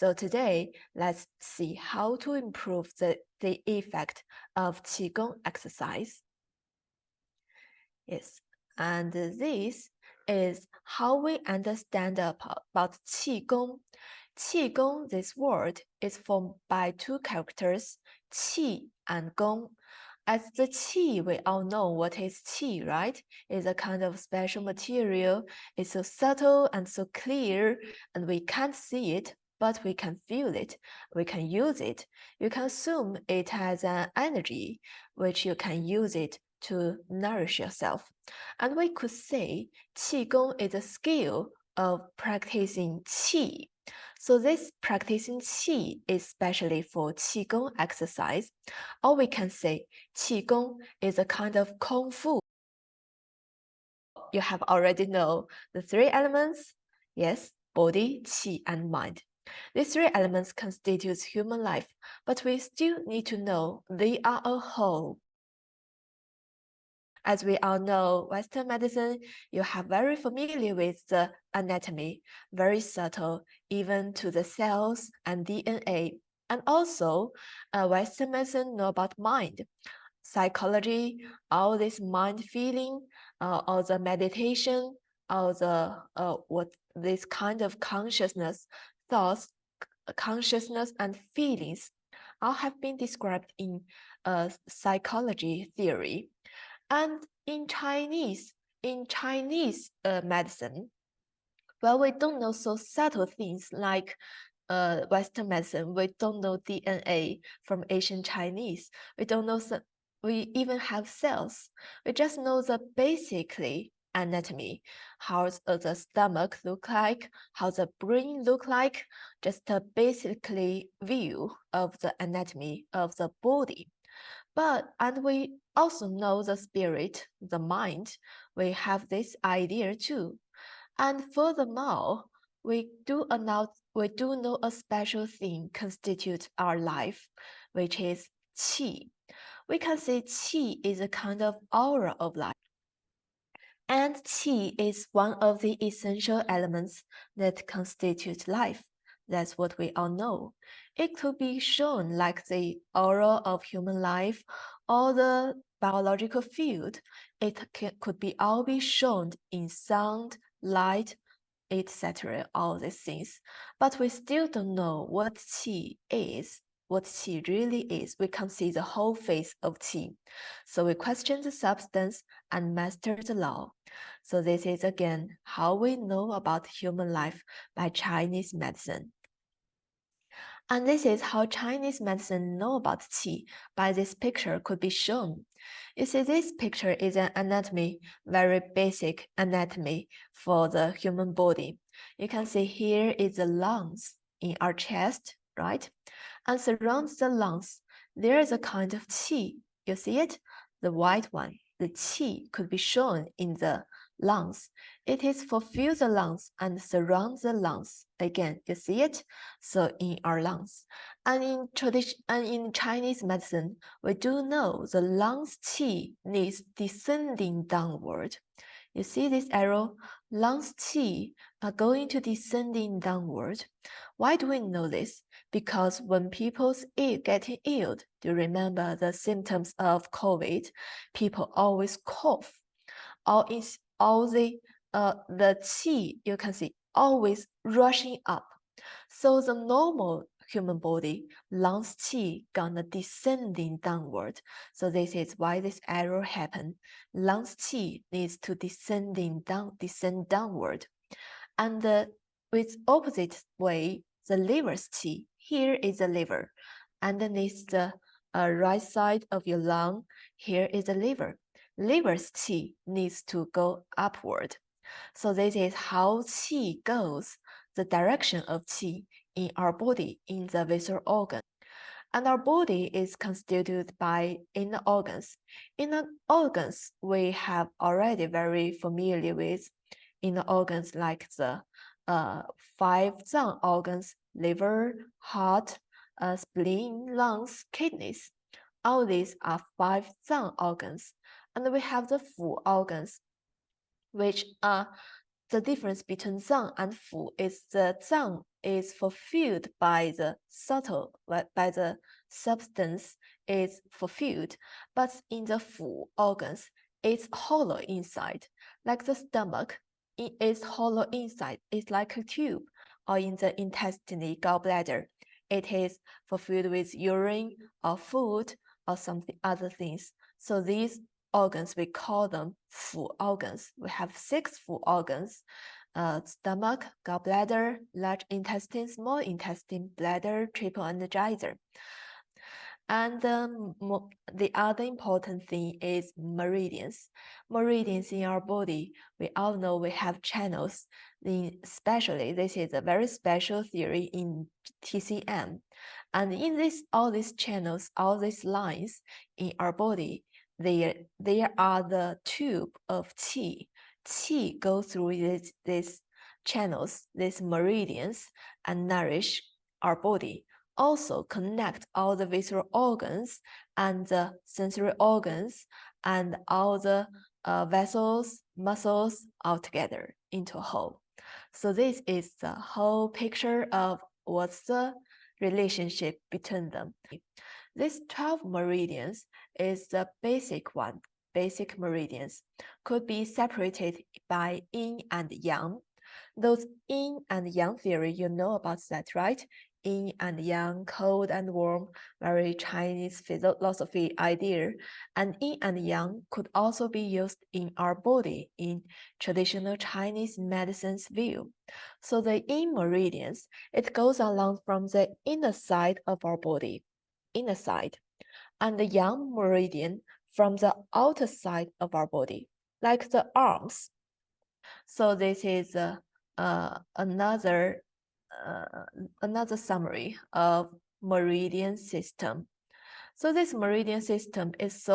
So today, let's see how to improve the effect of qigong exercise. Yes, and this is how we understand about qigong. Qigong, this word, is formed by two characters, qi and gong. As the qi, we all know what is qi, right? It's a kind of special material. It's so subtle and so clear, and we can't see it, but we can feel it. We can use it. You can assume it has an energy, which you can use it to nourish yourself. And we could say qigong is a skill of practicing qi. So this practicing qi is especially for qigong exercise, or we can say qigong is a kind of kung fu. You have already know the three elements, yes, body, qi, and mind. These three elements constitute human life, but we still need to know they are a whole. As we all know, Western medicine, you have very familiar with the anatomy, very subtle, even to the cells and DNA. And also, Western medicine know about mind, psychology, all this mind feeling, all the meditation, all the what this kind of consciousness, thoughts, consciousness, and feelings, all have been described in psychology theory. And in Chinese medicine, well, we don't know so subtle things like Western medicine. We don't know DNA from ancient Chinese. We don't know we even have cells. We just know the basically anatomy, how the stomach look like, how the brain look like, just a basically view of the anatomy of the body. And we also know the spirit, the mind. We have this idea too. And furthermore, we do know a special thing constitutes our life, which is qi. We can say qi is a kind of aura of life. And qi is one of the essential elements that constitute life. That's what we all know. It could be shown like the aura of human life or the biological field. Could be all be shown in sound, light, etc. All these things. But we still don't know what qi is, what qi really is. We can't see the whole face of qi. So we question the substance and master the law. So this is again how we know about human life by Chinese medicine. And this is how Chinese medicine know about qi by this picture could be shown. You see, this picture is an anatomy, very basic anatomy for the human body. You can see here is the lungs in our chest, right? And surrounds the lungs, there is a kind of qi. You see it? The white one, the qi could be shown in the lungs. It is fulfill the lungs and surrounds the lungs. Again, you see it? So in our lungs. And in Chinese medicine, we do know the lungs qi needs descending downward. You see this arrow? Lungs qi are going to descending downward. Why do we know this? Because when people getting ill, do you remember the symptoms of COVID? People always cough. All the qi you can see always rushing up. So the normal human body, lungs qi gonna descending downward. So this is why this error happened. Lungs qi needs to descend downward. And with opposite way, the liver's qi, here is the liver. Underneath the right side of your lung, here is the liver. Liver's qi needs to go upward. So this is how qi goes, the direction of qi in our body, in the visceral organ. And our body is constituted by inner organs. Inner organs we have already very familiar with. Inner organs like the 5 zang organs, liver, heart, spleen, lungs, kidneys. All these are 5 zang organs. And we have the fu organs, which are the difference between zang and fu is the zang is fulfilled by the subtle, by the substance is fulfilled, but in the full organs, it's hollow inside, like the stomach. It is hollow inside. It's like a tube, or in the intestinal gallbladder. It is fulfilled with urine or food or something other things. So these organs, we call them full organs. We have 6 full organs: stomach, gallbladder, large intestine, small intestine, bladder, triple energizer. And the other important thing is meridians. Meridians in our body, we all know we have channels. Especially, this is a very special theory in TCM. And in all these channels, all these lines in our body, there are the tube of qi. Qi goes through these channels, these meridians, and nourish our body. Also connect all the visceral organs and the sensory organs and all the vessels, muscles all together into a whole. So this is the whole picture of what's the relationship between them. These 12 meridians is the basic one. Basic meridians could be separated by yin and yang. Those yin and yang theory, you know about that, right? Yin and yang, cold and warm, very Chinese philosophy idea. And yin and yang could also be used in our body in traditional Chinese medicine's view. So the yin meridians, it goes along from the inner side of our body, inner side, and the yang meridian from the outer side of our body, like the arms. So this is another summary of meridian system. So this meridian system is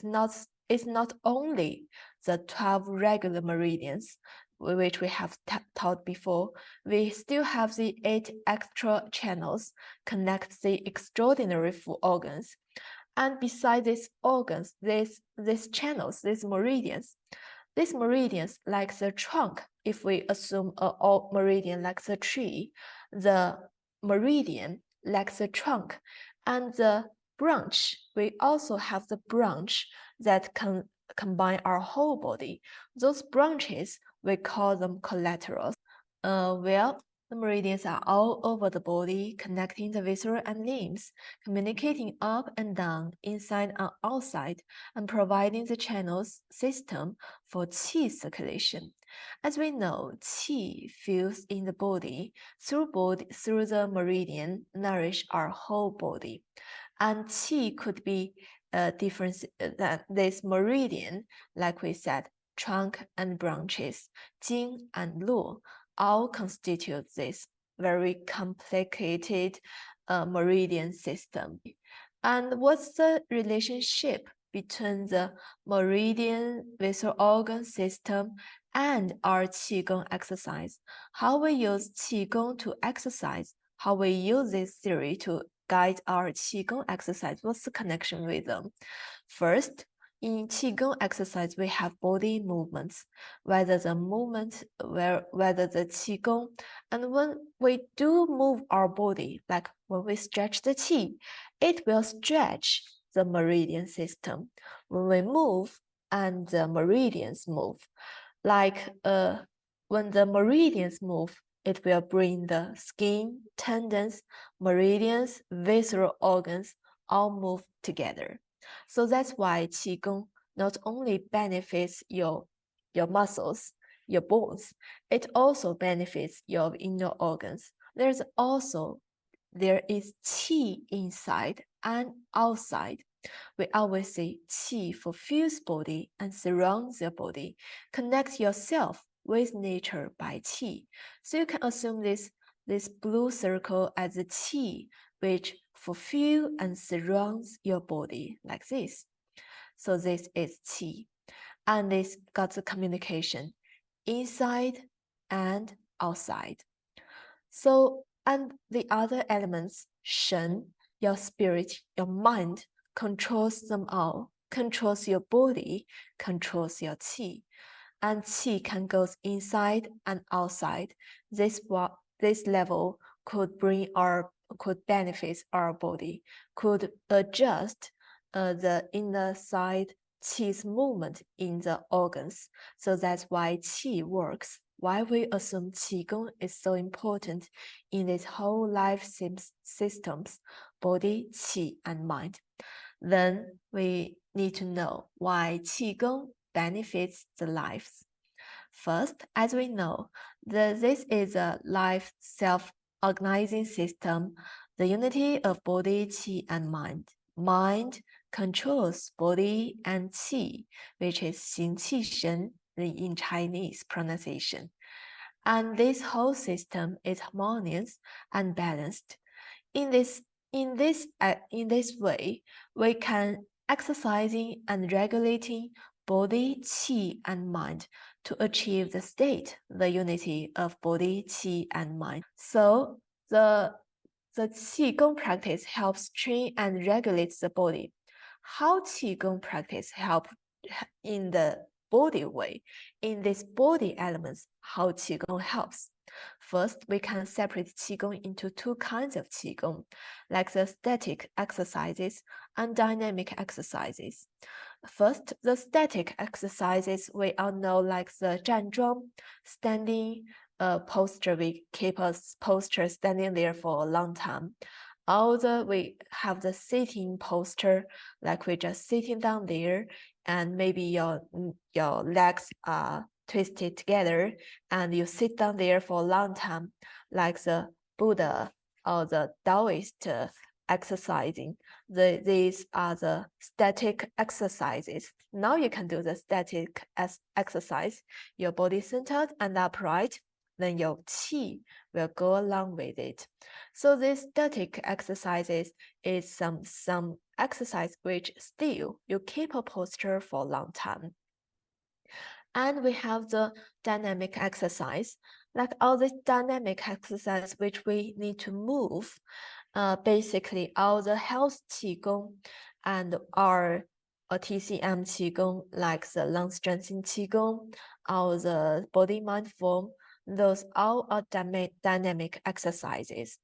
not only the 12 regular meridians which we have taught before. We still have the 8 extra channels connect the extraordinary full organs. And beside these organs, these channels, these meridians, like the trunk, if we assume a meridian like the tree, the meridian like the trunk, and the branch, we also have the branch that can combine our whole body. Those branches, we call them collaterals. Well, the meridians are all over the body, connecting the viscera and limbs, communicating up and down, inside and outside, and providing the channels system for qi circulation. As we know, qi fills in the body through the meridian, nourish our whole body. And qi could be different than this meridian, like we said, trunk and branches, jing and lu, all constitute this very complicated meridian system. And what's the relationship between the meridian visceral organ system and our qigong exercise? How we use qigong to exercise, how we use this theory to guide our qigong exercise, what's the connection with them? First, in qigong exercise, we have body movements, whether the qigong, and when we do move our body, like when we stretch the qi, it will stretch the meridian system. When we move and the meridians move, like when the meridians move, it will bring the skin, tendons, meridians, visceral organs all move together. So that's why qigong not only benefits your muscles, your bones, it also benefits your inner organs. There is qi inside and outside. We always say qi fulfills body and surrounds your body. Connect yourself with nature by qi. So you can assume this blue circle as the qi, which fulfill and surrounds your body like this. So this is qi. And this got the communication inside and outside. So, and the other elements, shen, your spirit, your mind, controls them all, controls your body, controls your qi. And qi can go inside and outside. This level could benefit our body, could adjust the inner side Qi's movement in the organs. So that's why Qi works. Why we assume qigong is so important in this whole life systems, body, qi, and mind. Then we need to know why qigong benefits the lives. First, as we know, this is a life self-organizing system, the unity of body, qi, and mind. Mind controls body and qi, which is 形气神 in Chinese pronunciation. And this whole system is harmonious and balanced. In this way, we can exercising and regulating body, qi, and mind to achieve the state, the unity of body, qi, and mind. So the qigong practice helps train and regulate the body. How qigong practice help in the body way, in these body elements, how qigong helps. First, we can separate qigong into two kinds of qigong, like the static exercises and dynamic exercises. First, the static exercises we all know, like the 站桩, standing posture. We keep a posture standing there for a long time. Although we have the sitting posture, like we're just sitting down there, and maybe your legs are twisted together, and you sit down there for a long time, like the Buddha or the Taoist exercising. These are the static exercises. Now you can do the static exercise. Your body centered and upright, then your qi will go along with it. So these static exercises is some exercise which still you keep a posture for a long time. And we have the dynamic exercise, like all the dynamic exercise which we need to move. Basically, all the health qigong and our TCM qigong, like the lung strengthening qigong, or the body mind form, those all are dynamic exercises.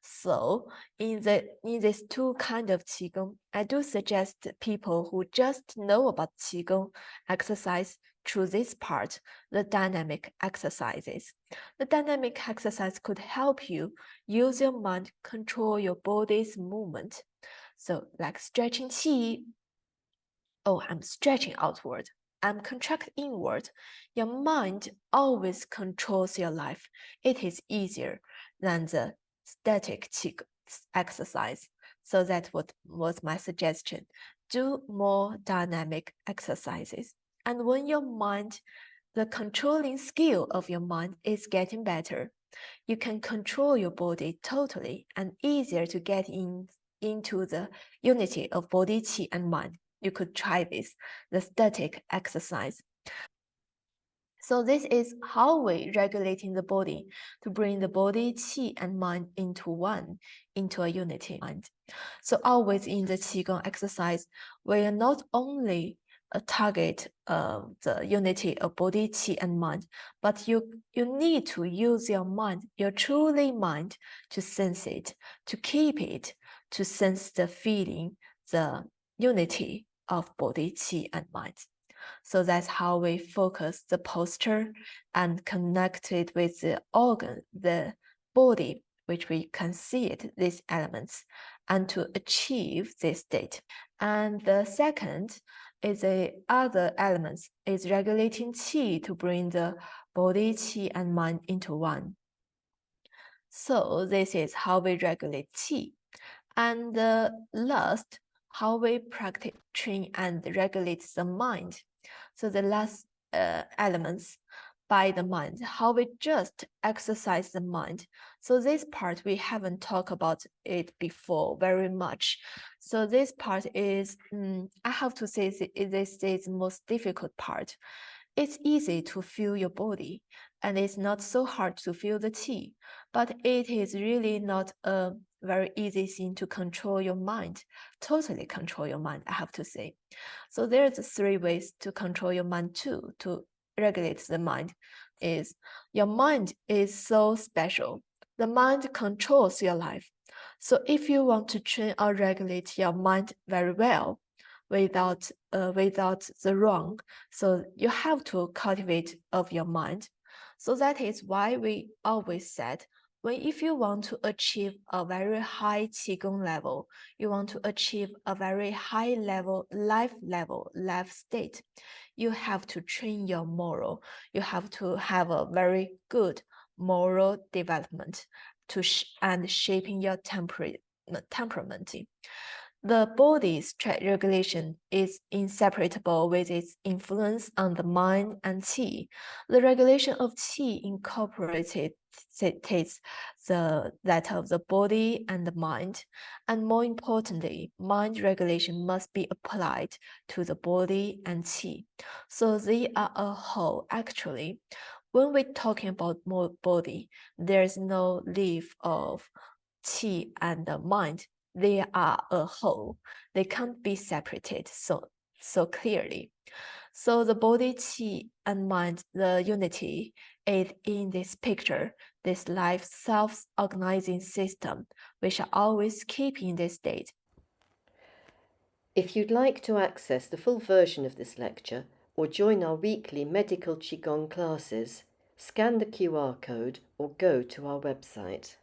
So in these two kind of qigong, I do suggest people who just know about qigong exercise through this part, the dynamic exercises. The dynamic exercise could help you use your mind, control your body's movement. So like stretching qi, oh, I'm stretching outward, I'm contracting inward. Your mind always controls your life. It is easier than the static qi exercise. So that was my suggestion. Do more dynamic exercises. And when your mind, the controlling skill of your mind is getting better, you can control your body totally and easier to get into the unity of body, qi, and mind. You could try this, the static exercise. So this is how we regulating the body to bring the body, qi, and mind into one, into a unity mind. So always in the qigong exercise, we are not only target the unity of body, qi, and mind, but you need to use your mind, your truly mind, to sense it, to keep it, to sense the feeling, the unity of body, qi, and mind. So that's how we focus the posture and connect it with the organ, the body, which we can see it, these elements, and to achieve this state. And the second is the other elements is regulating qi to bring the body, qi, and mind into one. So this is how we regulate qi. And the last, how we practice, train, and regulate the mind. So the last elements by the mind, how we just exercise the mind. So this part, we haven't talked about it before very much. So this part is, I have to say this is the most difficult part. It's easy to feel your body, and it's not so hard to feel the qi, but it is really not a very easy thing to control your mind, totally control your mind, I have to say. So there's 3 ways to control your mind too, to regulate the mind. Is your mind is so special. The mind controls your life. So if you want to train or regulate your mind very well, without the wrong, so you have to cultivate of your mind. So that is why we always said, if you want to achieve a very high qigong level, you want to achieve a very high level, life state, you have to train your moral. You have to have a very good moral development and shaping your temperament. The body's regulation is inseparable with its influence on the mind and qi. The regulation of qi incorporates that of the body and the mind, and more importantly, mind regulation must be applied to the body and qi. So they are a whole actually. When we're talking about more body, there's no leave of qi and the mind. They are a whole. They can't be separated so clearly. So the body, qi, and mind, the unity is in this picture, this life self-organizing system. We shall always keep in this state. If you'd like to access the full version of this lecture or join our weekly medical qigong classes, scan the QR code or go to our website.